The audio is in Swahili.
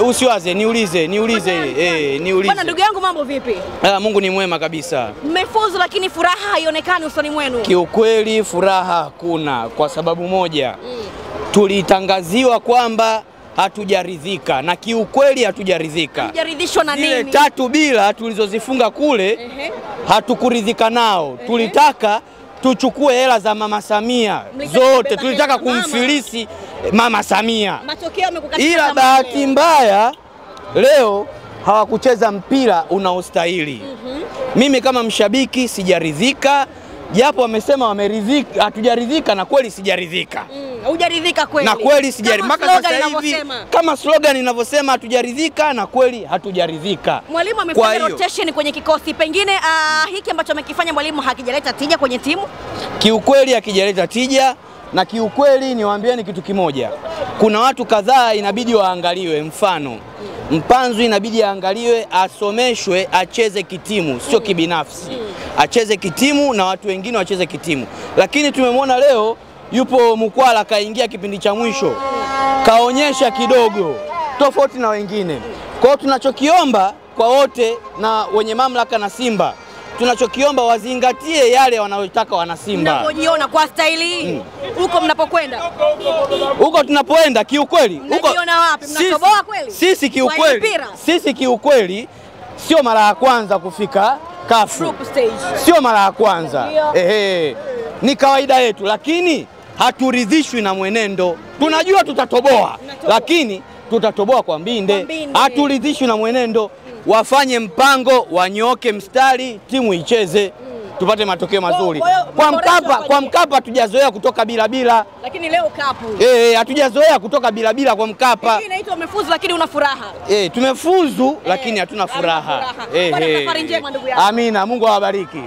Usiwaze, niulize. Bwana ndugu yangu mambo vipi? Mungu ni mwema kabisa. Mmefuzu lakini furaha haionekani usoni mwenu. Kiukweli furaha hakuna kwa sababu moja. Tulitangaziwa kwamba hatujaridhika na kiukweli hatujaridhika. Hatujaridhishwa na nini? Zile 3 bila tulizozifunga kule hatukuridhika nao. Tulitaka tuchukue hela za Mama Samia zote. Tulitaka kumfilisi Mama Samia. Matokeo yamekukatisha. Ila bahati mbaya leo hawakucheza mpira unaostahili. Mimi kama mshabiki sijaridhika, japo wamesema wameridhika, hatujaridhika na kweli sijaridhika. Hujaridhika kweli? Na kweli sijaridhika. Mpaka sasa hivi kama slogan inavyosema hatujaridhika na kweli hatujaridhika. Mwalimu amefanya rotation kwenye kikosi, pengine hiki ambacho amekifanya mwalimu hakijaleta tija kwenye timu? Kiukweli hakijaleta tija, na kiukweli niwaambieni kitu kimoja. Kuna watu kadhaa inabidi waangaliwe, mfano Mpanzu inabidi aangaliwe, asomeshwe, acheze kitimu, sio kibinafsi. Acheze kitimu na watu wengine wacheze kitimu. Lakini tumemwona leo yupo Mkwala kaingia kipindi cha mwisho, kaonyesha kidogo tofauti na wengine. Kwa hiyo tunachokiomba kwa wote na wenye mamlaka na Simba, tunachokiomba wazingatie yale wanayotaka wana Simba. Mnapojiona kwa staili huko mnapokwenda? Huko tunapoenda kiukweli, huko mnajiona wapi? Mnatoboa kweli? Sisi kiukweli sio mara ya kwanza kufika kafu. Sio mara ya kwanza. Ni kawaida yetu, lakini haturidhishwi na mwenendo. Tunajua tutatoboa, lakini tutatoboa kwa mbinde. Haturidhishwi na mwenendo. Wafanye mpango, wanyoke mstari, timu icheze, tupate matokeo mazuri. Kwa Mkapa hatujazoea kutoka bila. Lakini leo kapu. Hatujazoea kutoka bila kwa Mkapa. Hii inaitwa umefuzu lakini una furaha. Tumefuzu lakini hatuna furaha. Safari njema ndugu yangu. Amina, Mungu awabariki.